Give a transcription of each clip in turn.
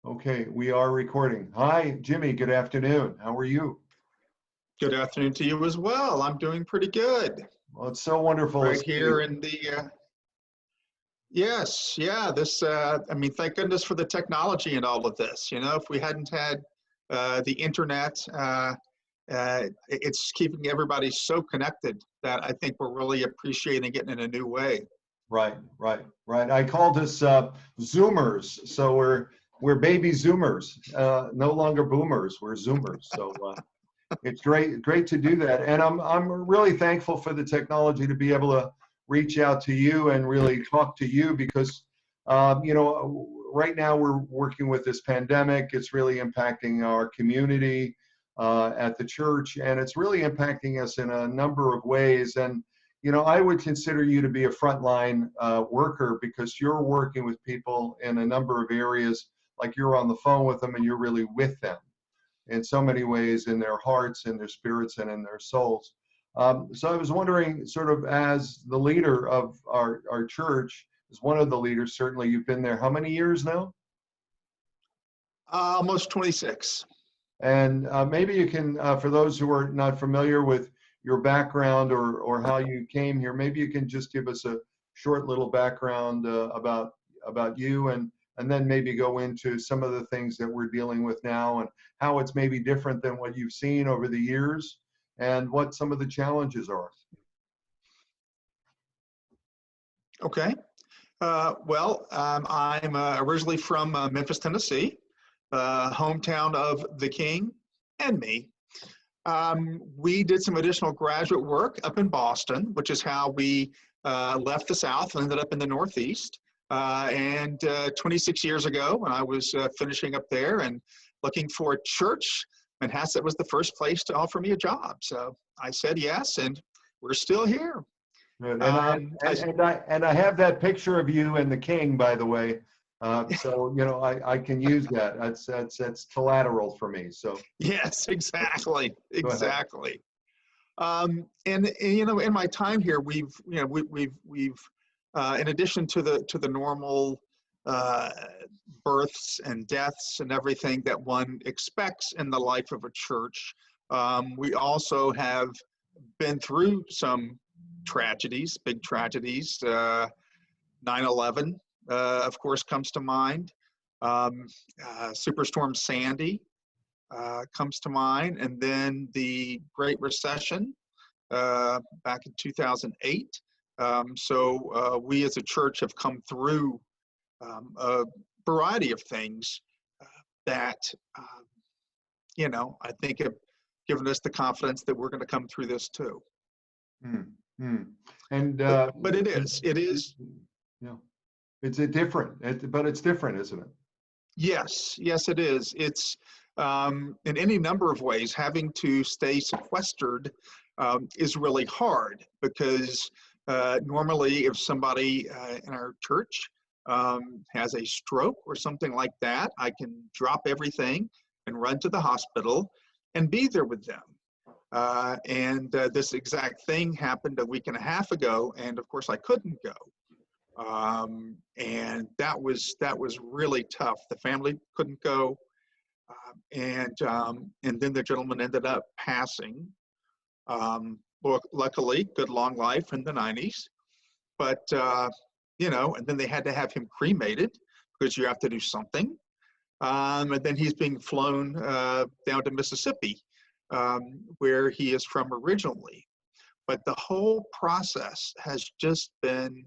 Okay, we are recording. Hi, Jimmy. Good afternoon. How are you? Good afternoon to you as well. I'm doing pretty good. Well, it's so wonderful to Right see here you. in the, yes, yeah, I mean, thank goodness for the technology and all of this. You know, if we hadn't had the internet, it's keeping everybody so connected that I think we're really appreciating it in a new way. Right. I called us Zoomers, so we're baby Zoomers, no longer boomers. We're Zoomers. So it's great to do that, and I'm really thankful for the technology to be able to reach out to you and really talk to you because right now we're working with this pandemic. It's really impacting our community at the church, and it's really impacting us in a number of ways. And I would consider you to be a frontline worker because you're working with people in a number of areas, like you're on the phone with them and you're really with them in so many ways, in their hearts, in their spirits, and in their souls. So I was wondering, sort of as the leader of our church, as one of the leaders, certainly you've been there how many years now? Almost 26. And maybe you can, for those who are not familiar with your background or how you came here, maybe you can just give us a short little background about you, and then maybe go into some of the things that we're dealing with now and how it's maybe different than what you've seen over the years and what some of the challenges are. Okay. I'm originally from Memphis, Tennessee, hometown of the King and me. We did some additional graduate work up in Boston, which is how we left the South and ended up in the Northeast. And 26 years ago, when I was finishing up there and looking for a church, Manhasset was the first place to offer me a job. So I said yes, and we're still here. Good. And I have that picture of you and the King, by the way. So I can use that. That's collateral for me. So yes, exactly. And in my time here, we've in addition to the normal births and deaths and everything that one expects in the life of a church, we also have been through some tragedies, big tragedies. 9/11, of course, comes to mind. Superstorm Sandy comes to mind, and then the Great Recession back in 2008. So we as a church have come through a variety of things that, I think have given us the confidence that we're going to come through this too. Mm-hmm. And but it is. Yeah, it's different, but it's different, isn't it? Yes, it is. It's in any number of ways, having to stay sequestered is really hard because normally if somebody in our church has a stroke or something like that, I can drop everything and run to the hospital and be there with them. And this exact thing happened a week and a half ago, and of course I couldn't go. And that was really tough. The family couldn't go, and then the gentleman ended up passing. Well, luckily, good long life in the 90s, but and then they had to have him cremated because you have to do something. And then he's being flown down to Mississippi, where he is from originally. But the whole process has just been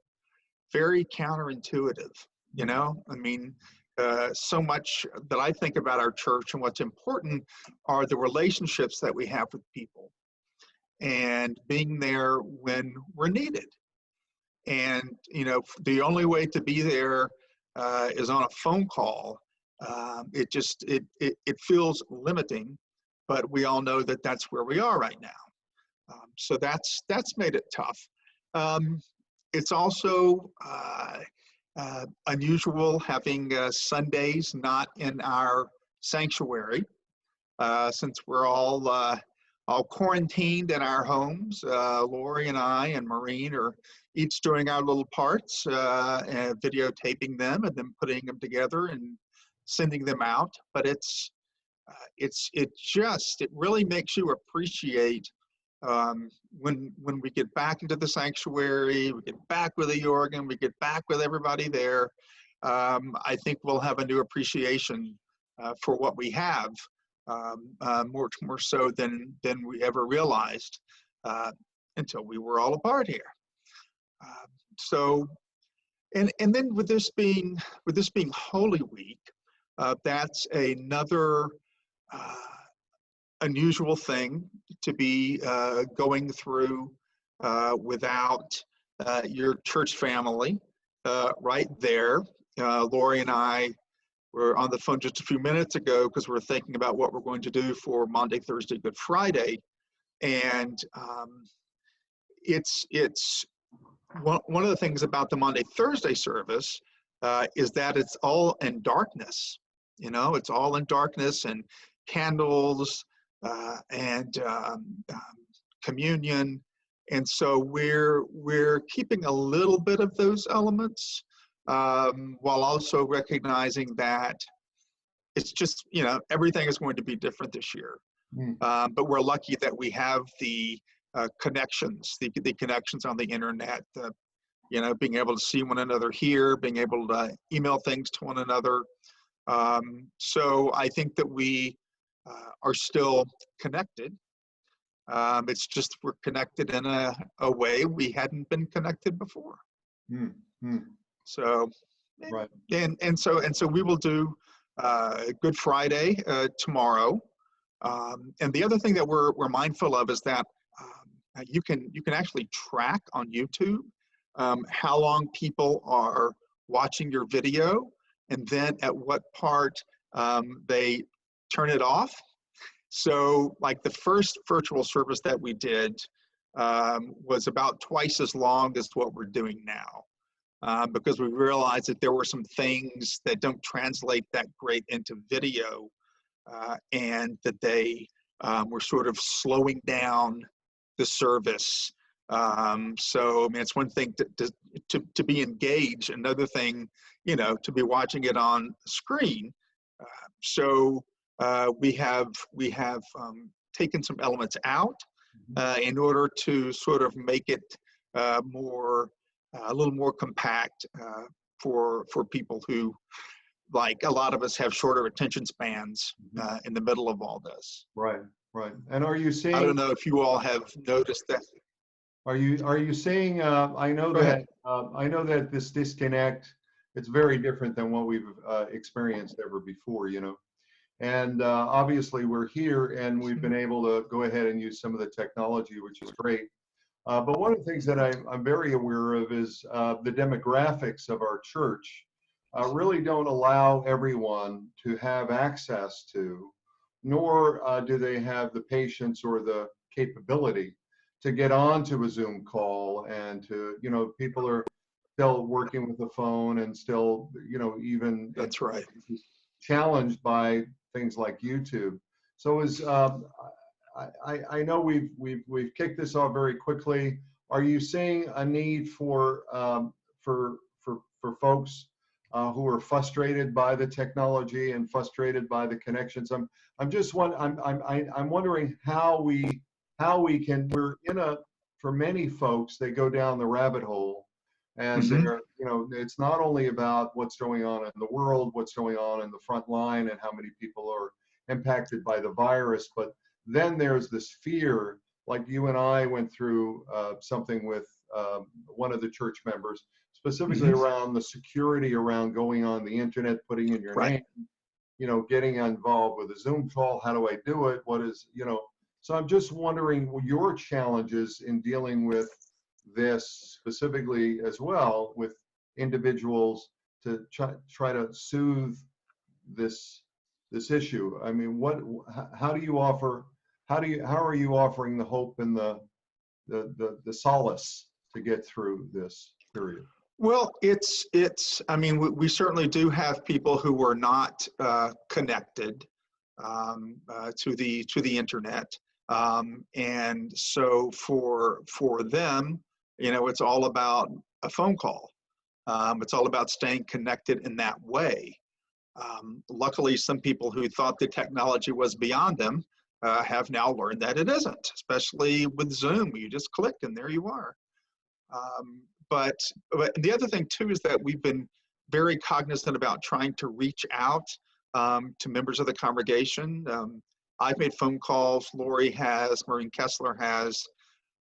very counterintuitive. I mean, so much that I think about our church and what's important are the relationships that we have with people and being there when we're needed. And, the only way to be there is on a phone call. It feels limiting, but we all know that that's where we are right now. So that's made it tough. It's also unusual having Sundays not in our sanctuary, since we're all quarantined in our homes. Lori and I and Maureen are each doing our little parts, and videotaping them and then putting them together and sending them out, but it really makes you appreciate when we get back into the sanctuary, we get back with the organ, we get back with everybody there. I think we'll have a new appreciation for what we have, more so than we ever realized until we were all apart here. And then with this being Holy Week, that's another unusual thing to be going through without your church family right there. Lori and I were on the phone just a few minutes ago because we're thinking about what we're going to do for Monday, Thursday, Good Friday, and it's one of the things about the Monday, Thursday service is that it's all in darkness. You know, it's all in darkness and candles and communion, and so we're keeping a little bit of those elements while also recognizing that it's just, you know, everything is going to be different this year. But we're lucky that we have the connections, the connections on the internet, you know, being able to see one another here, being able to email things to one another. So I think that we are still connected. It's just we're connected in a way we hadn't been connected before. So, Right. and so we will do Good Friday tomorrow. And the other thing that we're mindful of is that you can actually track on YouTube how long people are watching your video, and then at what part they turn it off. So like the first virtual service that we did was about twice as long as what we're doing now, because we realized that there were some things that don't translate that great into video, and that they were sort of slowing down the service. So I mean, it's one thing to be engaged, another thing, you know, to be watching it on screen. So we have taken some elements out in order to sort of make it a little more compact for people who, like a lot of us, have shorter attention spans in the middle of all this. Right. And are you seeing? I don't know if you all have noticed that. Are you seeing? I know that this disconnect, it's very different than what we've experienced ever before, you know. And obviously we're here and we've been able to go ahead and use some of the technology, which is great. But one of the things that I'm very aware of is the demographics of our church really don't allow everyone to have access to, nor do they have the patience or the capability to get onto a Zoom call, and to, you know, people are still working with the phone and still, you know, even That's right, challenged by things like YouTube. So as I know we've kicked this off very quickly. Are you seeing a need for folks who are frustrated by the technology and frustrated by the connections? I'm wondering how we can, for many folks, they go down the rabbit hole, and they're, you know, it's not only about what's going on in the world, what's going on in the front line, and how many people are impacted by the virus, but then there's this fear, like you and I went through something with one of the church members, specifically around the security around going on the internet, putting in your name, you know, getting involved with a Zoom call. How do I do it? What is, you know, so I'm just wondering your challenges in dealing with this specifically as well with individuals to try to soothe this issue. I mean, how are you offering the hope and the solace to get through this period? Well, I mean, we certainly do have people who are not connected to the internet. And so for them, you know, it's all about a phone call. It's all about staying connected in that way. Luckily, some people who thought the technology was beyond them have now learned that it isn't, especially with Zoom. You just click and there you are. But the other thing too is that we've been very cognizant about trying to reach out to members of the congregation. I've made phone calls, Lori has, Maureen Kessler has,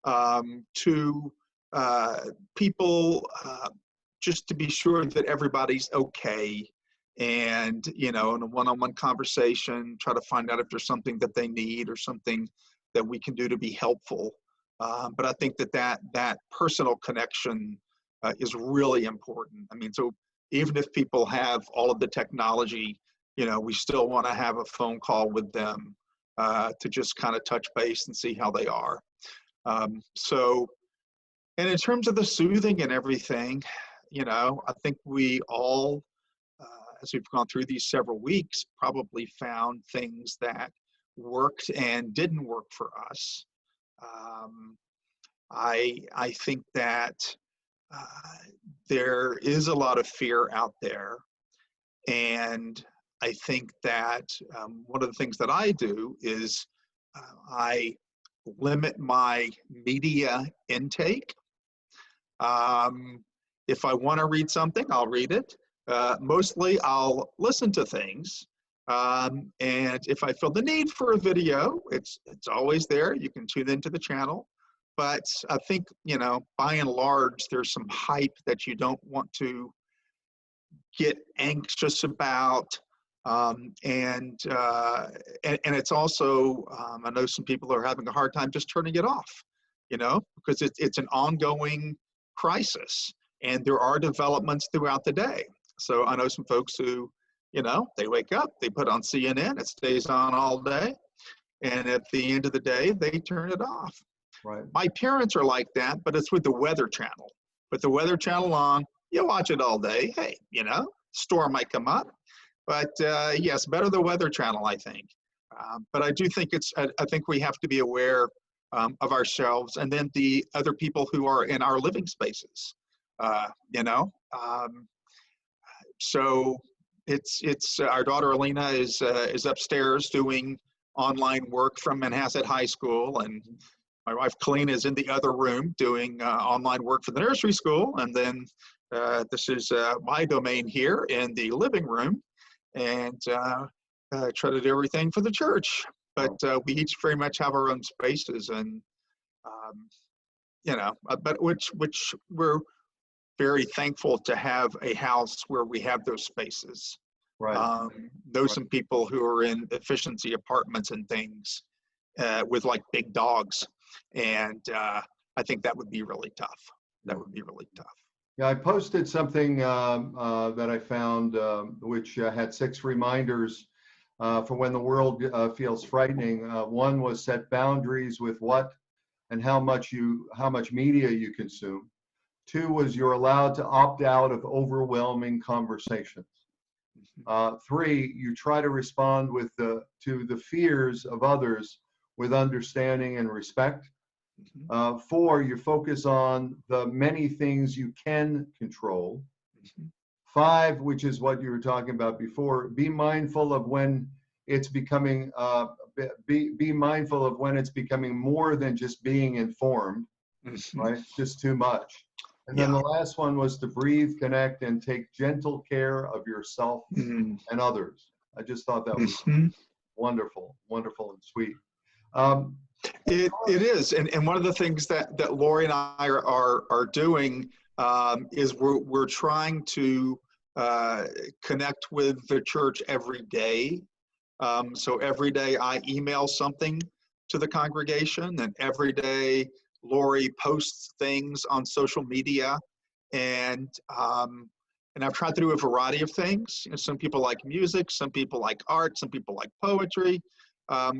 to people just to be sure that everybody's okay. And, you know, in a one-on-one conversation, try to find out if there's something that they need or something that we can do to be helpful. But I think that personal connection is really important. I mean, so even if people have all of the technology, you know, we still want to have a phone call with them to just kind of touch base and see how they are. So, and in terms of the soothing and everything, you know, I think we all, as we've gone through these several weeks, probably found things that worked and didn't work for us. I think that there is a lot of fear out there. And I think that one of the things that I do is I limit my media intake. If I want to read something, I'll read it. Mostly I'll listen to things. And if I feel the need for a video, it's always there. You can tune into the channel. But I think, you know, by and large, there's some hype that you don't want to get anxious about. And it's also, I know some people are having a hard time just turning it off, you know, because it's an ongoing crisis and there are developments throughout the day. So I know some folks who, you know, they wake up, they put on CNN, it stays on all day. And at the end of the day, they turn it off. Right. My parents are like that, but it's with the Weather Channel. Put the Weather Channel on, you watch it all day. Hey, you know, storm might come up. But yes, better the Weather Channel, I think. But I do think I think we have to be aware of ourselves and then the other people who are in our living spaces, you know. So it's our daughter Alina is upstairs doing online work from Manhasset High School, and my wife Colleen is in the other room doing online work for the nursery school, and then this is my domain here in the living room, and try to do everything for the church. But we each very much have our own spaces, and you know, but which we're very thankful to have a house where we have those spaces. Right. Know some people who are in efficiency apartments and things with like big dogs, and I think that would be really tough. That would be really tough. Yeah, I posted something that I found which had 6 reminders for when the world feels frightening. One was set boundaries with what and how much media you consume. 2 was you're allowed to opt out of overwhelming conversations. 3, you try to respond to the fears of others with understanding and respect. 4, you focus on the many things you can control. 5, which is what you were talking about before, be mindful of when it's becoming be mindful of when it's becoming more than just being informed, right? It's just too much. And then the last one was to breathe, connect, and take gentle care of yourself and others. I just thought that was wonderful, wonderful and sweet. It is, and one of the things that Lori and I are doing is we're trying to connect with the church every day. So every day I email something to the congregation, and every day Lori posts things on social media, and I've tried to do a variety of things. You know, some people like music, some people like art, some people like poetry.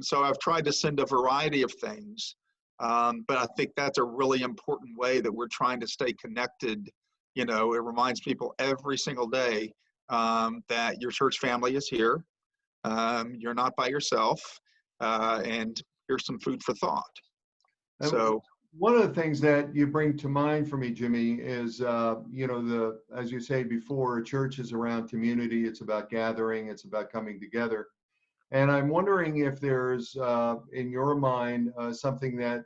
So I've tried to send a variety of things, but I think that's a really important way that we're trying to stay connected. You know, it reminds people every single day that your church family is here. You're not by yourself, and here's some food for thought. And so one of the things that you bring to mind for me, Jimmy, is, as you say before, church is around community. It's about gathering. It's about coming together. And I'm wondering if there's, in your mind, something that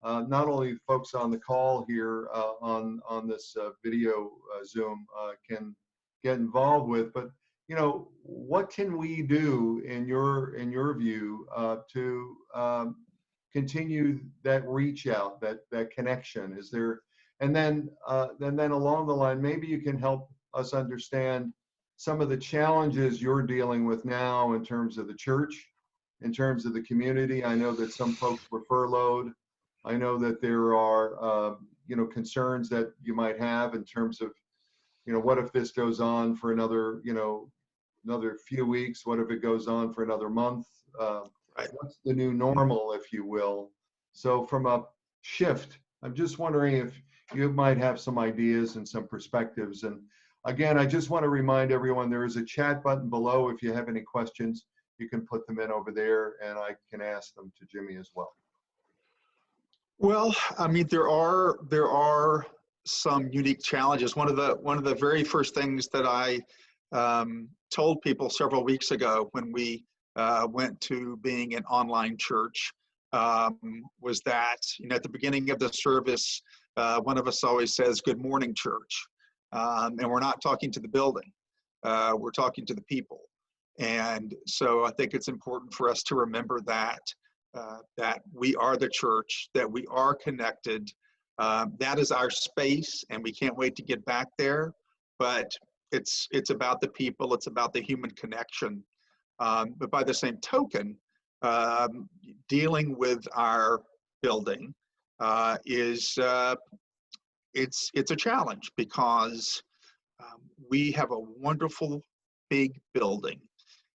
not only the folks on the call here on this video Zoom can get involved with, but what can we do in your view to continue that reach out, that connection? Is there, and then along the line, maybe you can help us understand some of the challenges you're dealing with now in terms of the church, in terms of the community. I know that some folks were furloughed. I know that there are, concerns that you might have in terms of, what if this goes on for another few weeks? What if it goes on for another month? Right. What's the new normal, if you will? So from a shift, I'm just wondering if you might have some ideas and some perspectives. And again, I just want to remind everyone there is a chat button below. If you have any questions, you can put them in over there, and I can ask them to Jimmy as well. Well, I mean, there are some unique challenges. One of the very first things that I told people several weeks ago when we went to being an online church was that, at the beginning of the service, one of us always says, "Good morning, church." And we're not talking to the building, we're talking to the people. And so I think it's important for us to remember that we are the church, that we are connected. That is our space, and we can't wait to get back there. But it's about the people, it's about the human connection. But by the same token, dealing with our building is it's a challenge, because we have a wonderful big building.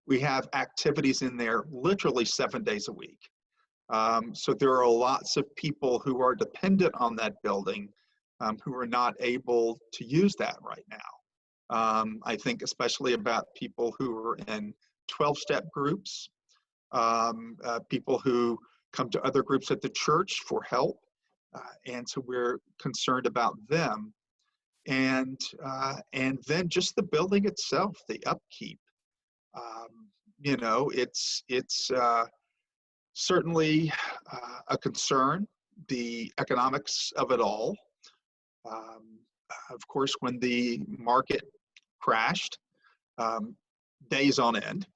We have activities in there literally 7 days a week. So there are lots of people who are dependent on that building who are not able to use that right now. I think especially about people who are in 12-step groups, people who come to other groups at the church for help. And so we're concerned about them. And then just the building itself, the upkeep. It's certainly a concern, the economics of it all. Of course, when the market crashed, days on end,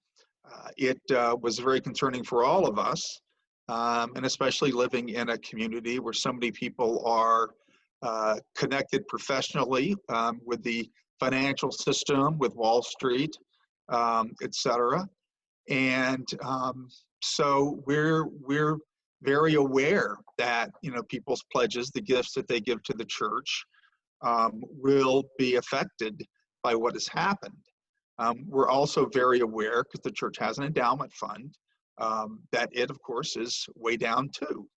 it was very concerning for all of us, and especially living in a community where so many people are connected professionally with the financial system, with Wall Street, et cetera. And so we're very aware that people's pledges, the gifts that they give to the church, will be affected by what has happened. We're also very aware, because the church has an endowment fund, that it, of course, is way down too.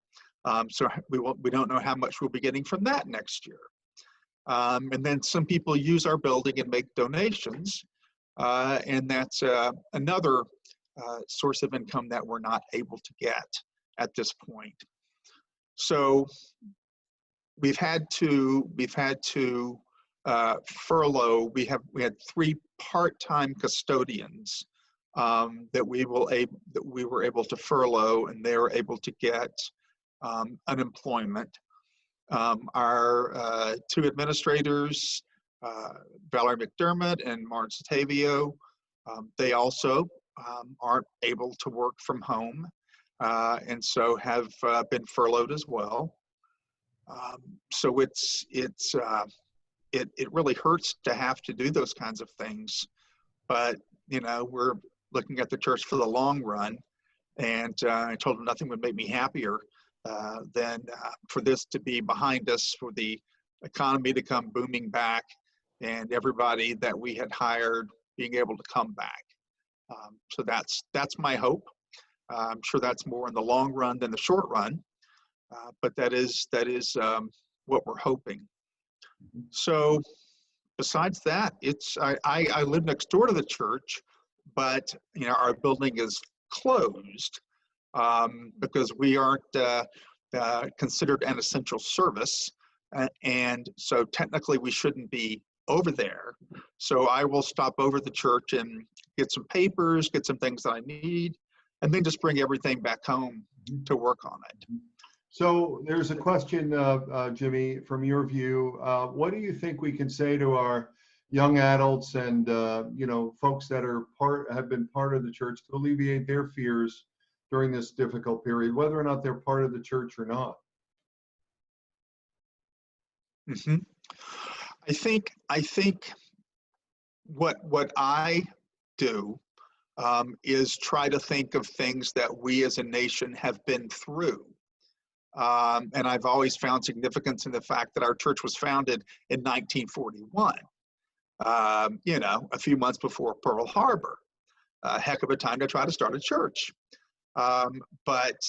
So we don't know how much we'll be getting from that next year. And then some people use our building and make donations, and that's another source of income that we're not able to get at this point. So we've had to furlough. We had 3 part-time custodians that we were able to furlough, and they were able to get unemployment. Our 2 administrators, Valerie McDermott and Martin Satavio, they also aren't able to work from home, and so have been furloughed as well. So it really hurts to have to do those kinds of things, but we're looking at the church for the long run, and I told them nothing would make me happier than for this to be behind us, for the economy to come booming back, and everybody that we had hired being able to come back. So that's my hope. I'm sure that's more in the long run than the short run, but that is what we're hoping. So besides that, I live next door to the church, but our building is closed because we aren't considered an essential service. And so technically we shouldn't be over there. So I will stop over the church and get some papers, get some things that I need, and then just bring everything back home to work on it. So there's a question, Jimmy, from your view. What do you think we can say to our young adults and folks that have been part of the church to alleviate their fears during this difficult period, whether or not they're part of the church or not? Mm-hmm. I think what I do is try to think of things that we as a nation have been through. And I've always found significance in the fact that our church was founded in 1941, a few months before Pearl Harbor. A heck of a time to try to start a church. But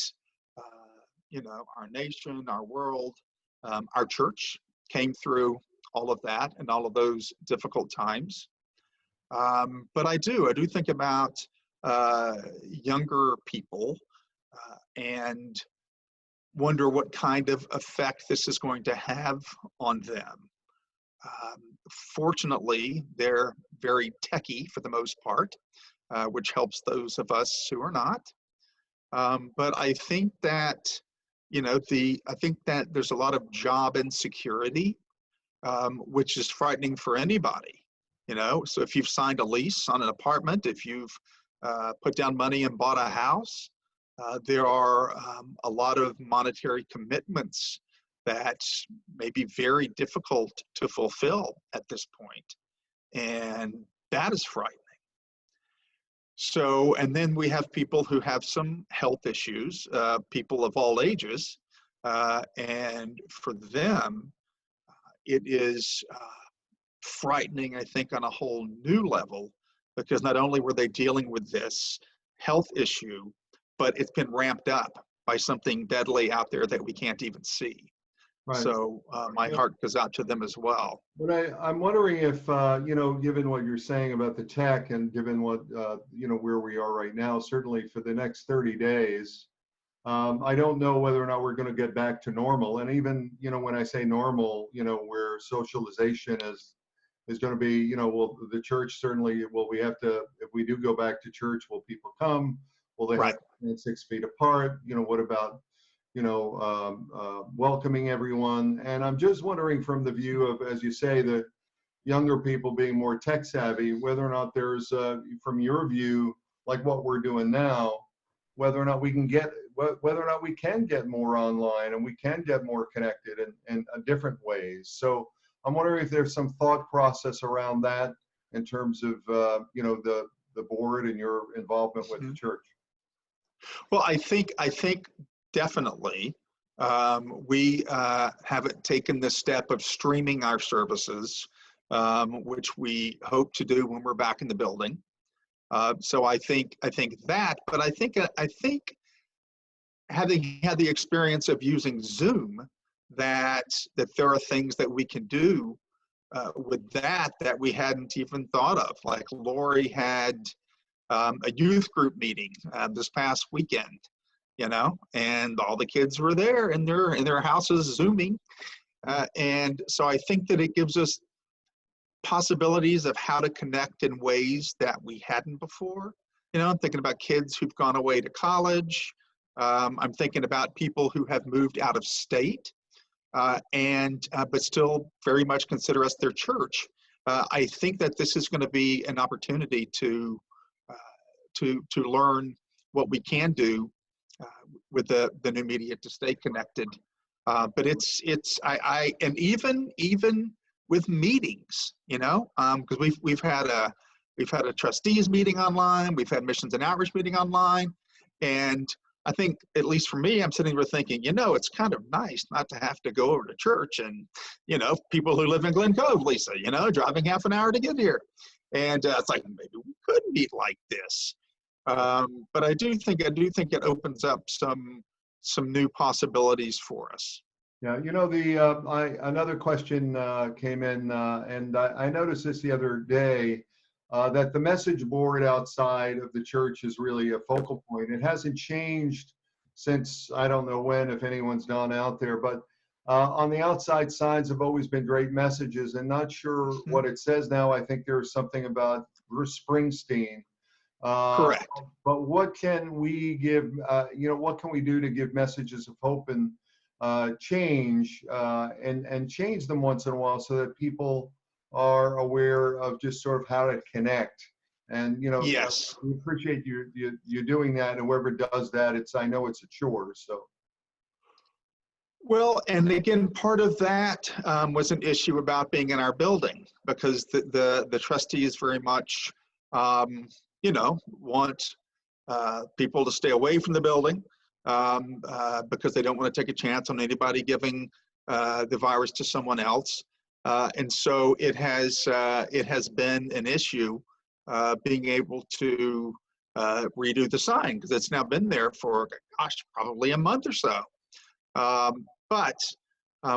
our nation, our world, our church came through all of that and all of those difficult times. But I do think about younger people and wonder what kind of effect this is going to have on them. Fortunately, they're very techie for the most part, which helps those of us who are not. But I think that, I think that there's a lot of job insecurity, which is frightening for anybody. So if you've signed a lease on an apartment, if you've put down money and bought a house, there are a lot of monetary commitments that may be very difficult to fulfill at this point. And that is frightening. So, and then we have people who have some health issues, people of all ages, and for them, it is frightening, I think, on a whole new level, because not only were they dealing with this health issue, but it's been ramped up by something deadly out there that we can't even see. Right. So my heart goes out to them as well. But I'm wondering if, given what you're saying about the tech and given what, where we are right now, certainly for the next 30 days, I don't know whether or not we're going to get back to normal. And even, when I say normal, where socialization is going to be, the church certainly, we have to, if we do go back to church, will people come? Will they have 6 feet apart? What about, welcoming everyone? And I'm just wondering from the view of, as you say, the younger people being more tech savvy, whether or not there's, from your view, like what we're doing now, whether or not we can get more online and we can get more connected in different ways. So I'm wondering if there's some thought process around that in terms of, the board and your involvement with the church. Well, I think definitely we haven't taken the step of streaming our services, which we hope to do when we're back in the building. So I think that, but I think having had the experience of using Zoom, that there are things that we can do with that we hadn't even thought of. Like Lori had a youth group meeting this past weekend, and all the kids were there in their houses Zooming. And so I think that it gives us possibilities of how to connect in ways that we hadn't before. I'm thinking about kids who've gone away to college. I'm thinking about people who have moved out of state, but still very much consider us their church. I think that this is going to be an opportunity to learn what we can do with the new media to stay connected. But and even with meetings, because we've had a trustees meeting online, we've had missions and outreach meeting online, and I think, at least for me, I'm sitting there thinking, it's kind of nice not to have to go over to church and, people who live in Glen Cove, Lisa, driving half an hour to get here. And it's like, maybe we could meet like this. But I do think it opens up some new possibilities for us. Yeah, another question came in, and I noticed this the other day, that the message board outside of the church is really a focal point. It hasn't changed since I don't know when, if anyone's gone out there, but on the outside signs have always been great messages, and not sure what it says now. I think there's something about Bruce Springsteen. Correct. But what can we give, what can we do to give messages of hope and change, and change them once in a while so that people are aware of just sort of how to connect? And, Yes. we appreciate you doing that, and whoever does that, I know it's a chore, so. Well, and again, part of that was an issue about being in our building, because the trustees very much, want people to stay away from the building because they don't want to take a chance on anybody giving the virus to someone else. And so it has been an issue being able to redo the sign, because it's now been there for, gosh, probably a month or so. But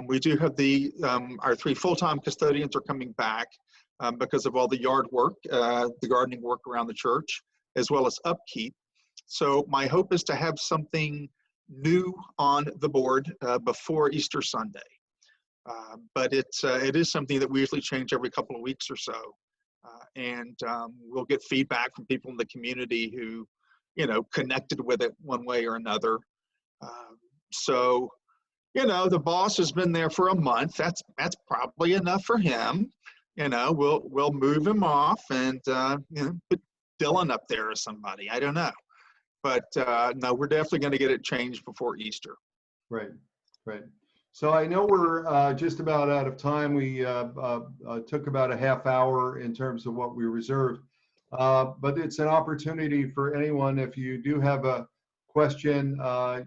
we do have our 3 full-time custodians are coming back because of all the yard work, the gardening work around the church, as well as upkeep. So my hope is to have something new on the board before Easter Sunday. But it is something that we usually change every couple of weeks or so. And we'll get feedback from people in the community who, connected with it one way or another. So, the boss has been there for a month. That's probably enough for him. We'll move him off and put Dylan up there or somebody. I don't know, but no, we're definitely going to get it changed before Easter. Right. So I know we're just about out of time. We took about a half hour in terms of what we reserved, but it's an opportunity for anyone. If you do have a question,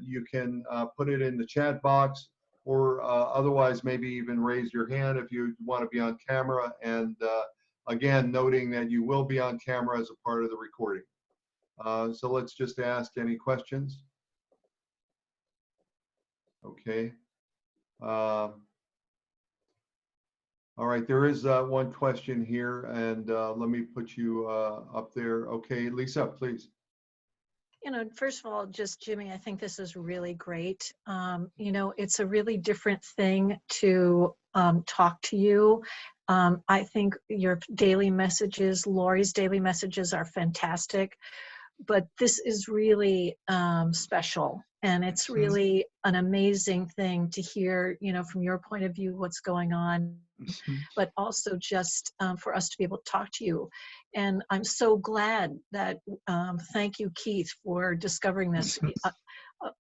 you can put it in the chat box, or otherwise maybe even raise your hand if you want to be on camera. And again, noting that you will be on camera as a part of the recording. So let's just ask any questions. Okay. All right, there is one question here, and let me put you up there. Okay, Lisa, please. First of all, just Jimmy, I think this is really great. It's a really different thing to talk to you. I think your daily messages, Lori's daily messages are fantastic, but this is really special. And it's really an amazing thing to hear, from your point of view, what's going on, but also just for us to be able to talk to you. And I'm so glad that, thank you, Keith, for discovering this.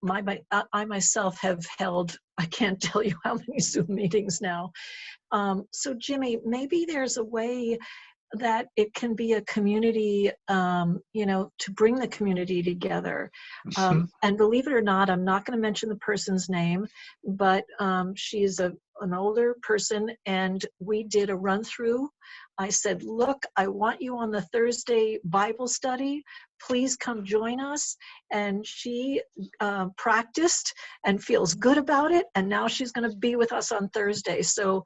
I myself have held, I can't tell you how many Zoom meetings now. So Jimmy, maybe there's a way that it can be a community, to bring the community together. And believe it or not, I'm not going to mention the person's name, but she's an older person, and we did a run through. I said, look, I want you on the Thursday Bible study. Please come join us. And she practiced and feels good about it. And now she's going to be with us on Thursday. So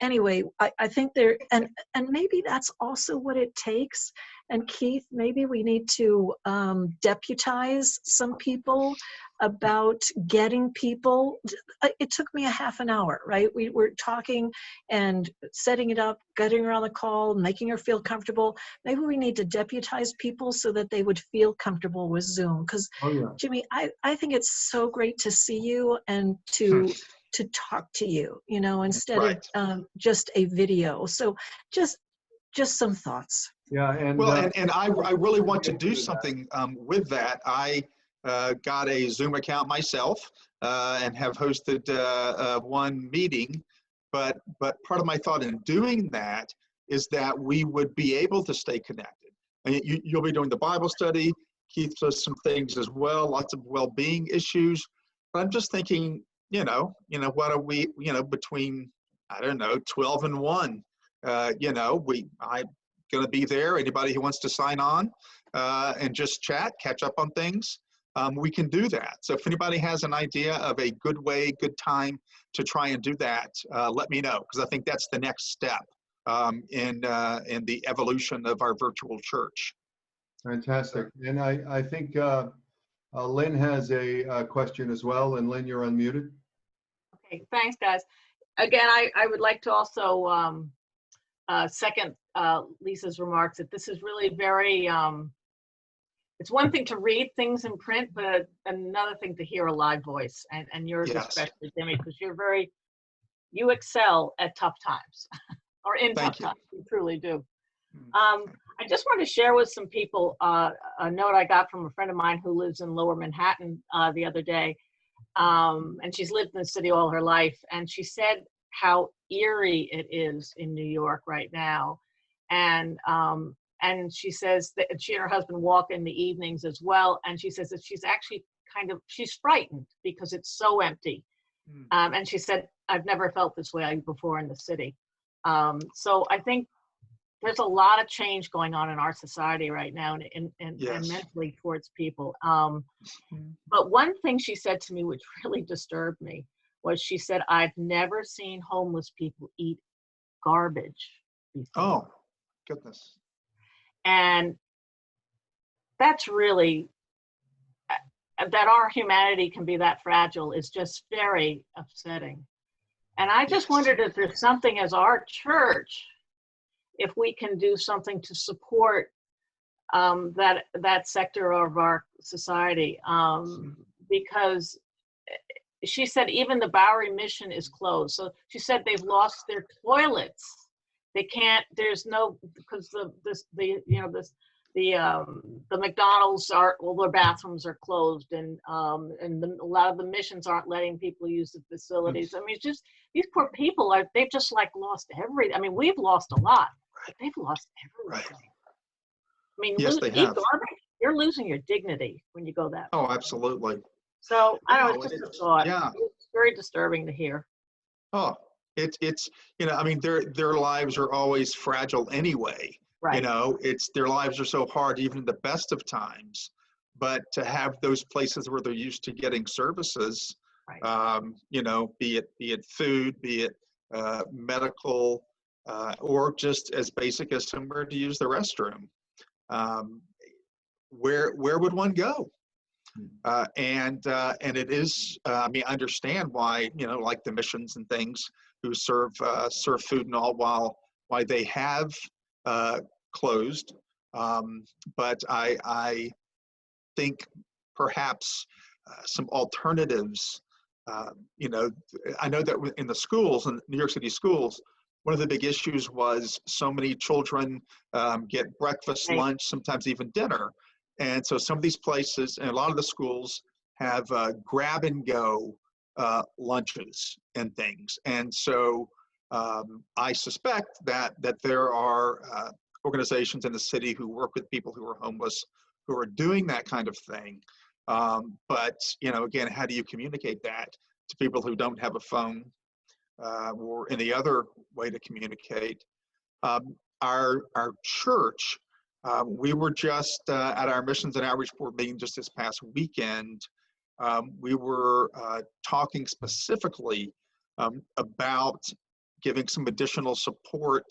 anyway, I think and maybe that's also what it takes. And Keith, maybe we need to deputize some people about getting people. It took me a half an hour, right? We were talking and setting it up, getting her on the call, making her feel comfortable. Maybe we need to deputize people so that they would feel comfortable with Zoom. Because Jimmy, I think it's so great to see you and to talk to you, instead of just a video. So just some thoughts. Yeah, and well, and I really want to do something with that. I got a Zoom account myself and have hosted one meeting, but part of my thought in doing that is that we would be able to stay connected. And you'll be doing the Bible study. Keith does some things as well, lots of well-being issues. But I'm just thinking, what are we, between, I don't know, 12 and 1, I'm going to be there. Anybody who wants to sign on and just chat, catch up on things, we can do that. So if anybody has an idea of a good way, good time to try and do that, let me know, because I think that's the next step in the evolution of our virtual church. Fantastic. And I think Lynn has a question as well, and Lynn, you're unmuted. Okay, thanks, guys. Again, I would like to also second Lisa's remarks that this is really very, it's one thing to read things in print, but another thing to hear a live voice, and yours Yes. especially, Jimmy, because you excel at tough times, or in Thank tough you. times, you truly do. I just want to share with some people a note I got from a friend of mine who lives in Lower Manhattan the other day. And she's lived in the city all her life. And she said how eerie it is in New York right now. And she says that she and her husband walk in the evenings as well. And she says that she's actually she's frightened because it's so empty. And she said, I've never felt this way before in the city. So I think there's a lot of change going on in our society right now and Yes. mentally towards people. But one thing she said to me, which really disturbed me, was she said, I've never seen homeless people eat garbage before. Oh, goodness. And that's really, that our humanity can be that fragile is just very upsetting. And I just Yes. wondered if there's something as our church, if we can do something to support that sector of our society, because she said even the Bowery Mission is closed. So she said they've lost their toilets. They can't. There's no, because the McDonald's all their bathrooms are closed, and a lot of the missions aren't letting people use the facilities. I mean, it's just these poor people they've just like lost everything. I mean, we've lost a lot. They've lost everything. Right. I mean, Yes, they eat have. garbage, you're losing your dignity when you go that way. Oh, absolutely. So I don't know, No, it's just a it's- thought. yeah. It's very disturbing to hear. Oh, it's I mean, their lives are always fragile anyway. Right. Their lives are so hard, even in the best of times. But to have those places where they're used to getting services, Right. be it food, be it medical, or just as basic as somewhere to use the restroom. Where would one go? And it is, I mean, I understand why, like the missions and things who serve food and all while they have closed. But I think perhaps some alternatives, I know that in the schools, in New York City schools, one of the big issues was so many children get breakfast, Right. lunch, sometimes even dinner. And so some of these places and a lot of the schools have grab and go lunches and things. And so I suspect that there are organizations in the city who work with people who are homeless, who are doing that kind of thing. But, again, how do you communicate that to people who don't have a phone or any other way to communicate? Our church, we were just at our missions and outreach board meeting just this past weekend. We were talking specifically about giving some additional support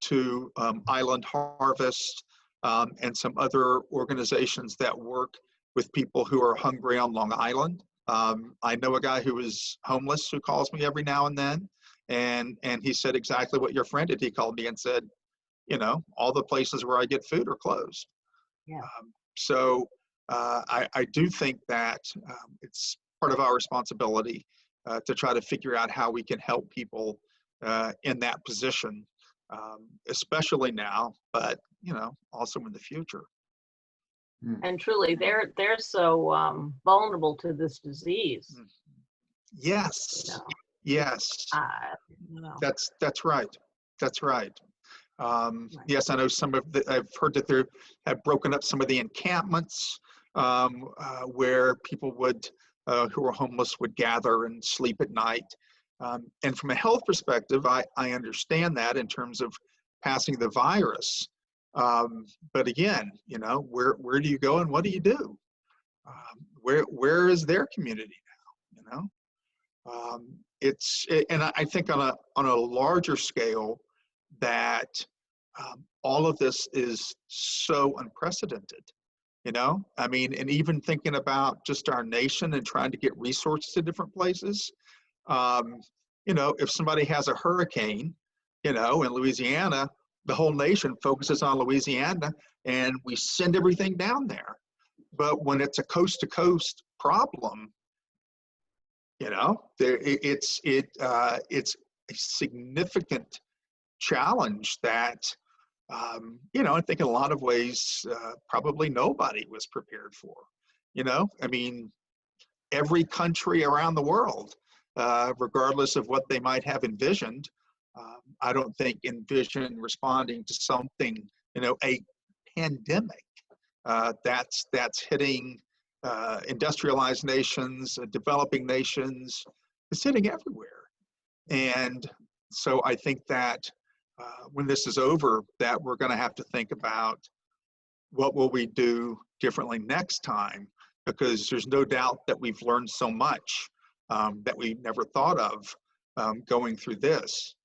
to Island Harvest and some other organizations that work with people who are hungry on Long Island. I know a guy who is homeless who calls me every now and then, and he said exactly what your friend did. He called me and said, all the places where I get food are closed. Yeah. So I do think that it's part of our responsibility to try to figure out how we can help people in that position, especially now, but also in the future. And truly, they're so vulnerable to this disease. Yes. You know. Yes. That's right. That's right. Yes, I know I've heard that they have broken up some of the encampments where people who are homeless would gather and sleep at night. And from a health perspective, I understand that in terms of passing the virus. But again, where do you go and what do you do? Where is their community now? And I think on a larger scale that all of this is so unprecedented. you know? I mean, and even thinking about just our nation and trying to get resources to different places. You know, if somebody has a hurricane, you know, in Louisiana, the whole nation focuses on Louisiana and we send everything down there. But when it's a coast to coast problem, you know, it's a significant challenge that, you know, I think in a lot of ways, probably nobody was prepared for. You know, I mean, every country around the world, regardless of what they might have envisioned, I don't think envisioned responding to something, you know, a pandemic that's hitting industrialized nations, developing nations. It's hitting everywhere. And so I think that when this is over, that we're going to have to think about what will we do differently next time, because there's no doubt that we've learned so much that we never thought of going through this.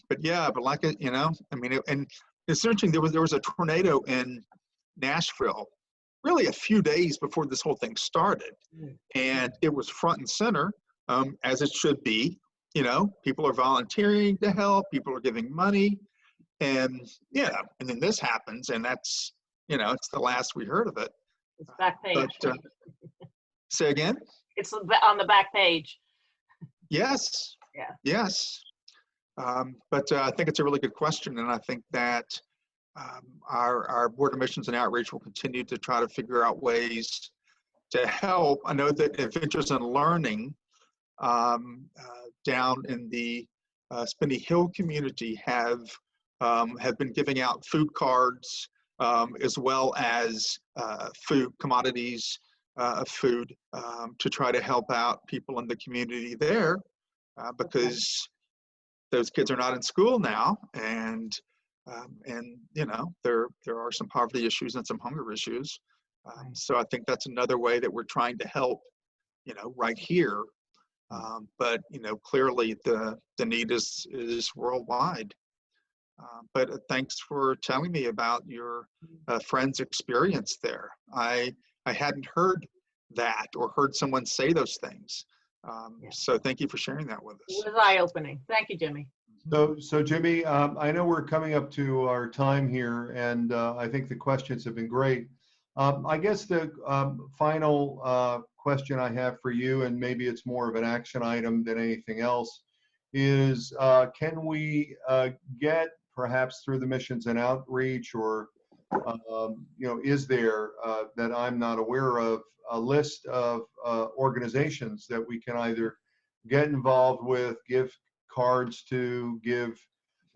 But yeah, but like, you know, I mean, and it's interesting, there was a tornado in Nashville really a few days before this whole thing started. And it was front and center, as it should be. You know, people are volunteering to help, people are giving money. And yeah, and then this happens, and that's, you know, it's the last we heard of it. It's back page. But, say again? It's on the back page. Yes. Yeah. Yes. But I think it's a really good question, and I think that our Board of Missions and Outreach will continue to try to figure out ways to help. I know that Adventures in Learning down in the Spinney Hill community have been giving out food cards as well as food commodities of food to try to help out people in the community there because those kids are not in school now, and you know, there are some poverty issues and some hunger issues. So I think that's another way that we're trying to help, you know, right here. But you know, clearly the need is worldwide. But thanks for telling me about your friend's experience there. I hadn't heard that or heard someone say those things. So thank you for sharing that with us. It was eye-opening. Thank you, Jimmy. So Jimmy, I know we're coming up to our time here, and I think the questions have been great. I guess the final question I have for you, and maybe it's more of an action item than anything else, is can we get, perhaps through the Missions and Outreach, or you know, is there that I'm not aware of, a list of organizations that we can either get involved with, give cards to, give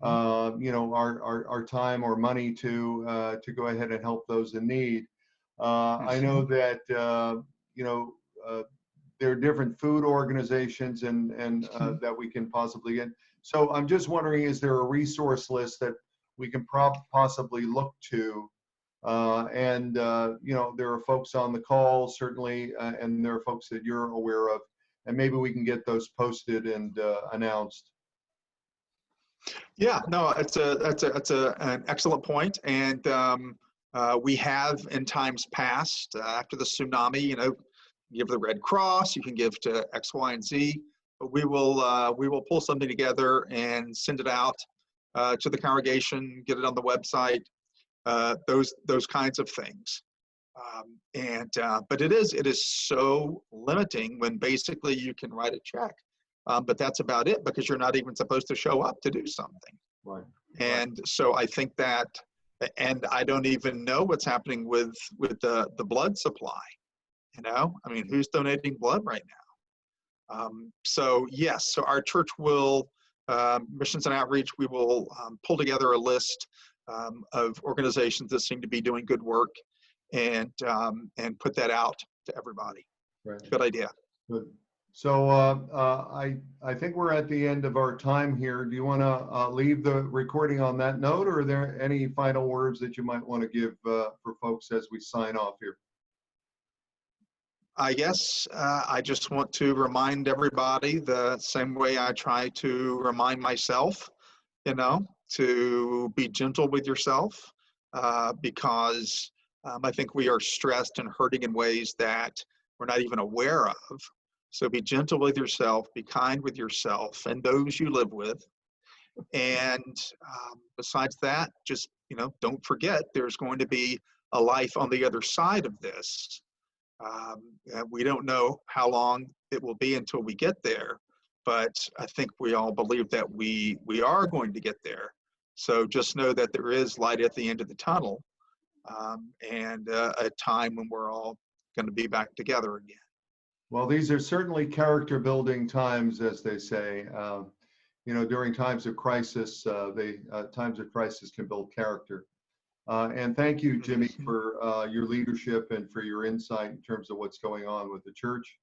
you know, our time or money to go ahead and help those in need. I know that you know, there are different food organizations and that we can possibly get. So I'm just wondering, is there a resource list that we can possibly look to? And you know, there are folks on the call certainly, and there are folks that you're aware of, and maybe we can get those posted and announced. Yeah, no, that's an excellent point. And we have in times past, after the tsunami, you know, give the Red Cross, you can give to X, Y, and Z. But we will pull something together and send it out to the congregation, get it on the website, those kinds of things. But it is so limiting when basically you can write a check, but that's about it, because you're not even supposed to show up to do something. Right. And so I think that, and I don't even know what's happening with the blood supply. You know, I mean, who's donating blood right now? So yes, so our church will, Missions and Outreach, we will pull together a list of organizations that seem to be doing good work, and put that out to everybody. Right. Good idea. Good. So I think we're at the end of our time here. Do you want to leave the recording on that note, or are there any final words that you might want to give for folks as we sign off here? I guess I just want to remind everybody the same way I try to remind myself, you know, to be gentle with yourself, because I think we are stressed and hurting in ways that we're not even aware of. So be gentle with yourself, be kind with yourself and those you live with. And besides that, just, don't forget there's going to be a life on the other side of this. We don't know how long it will be until we get there, but I think we all believe that we are going to get there. So just know that there is light at the end of the tunnel, and a time when we're all going to be back together again. Well, these are certainly character building times, as they say. During times of crisis, times of crisis can build character. And thank you, Jimmy, for your leadership and for your insight in terms of what's going on with the church.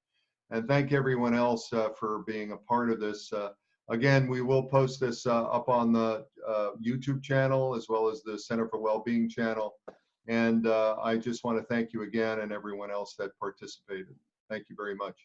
And thank everyone else for being a part of this. Again, we will post this up on the YouTube channel as well as the Center for Wellbeing channel. And I just want to thank you again and everyone else that participated. Thank you very much.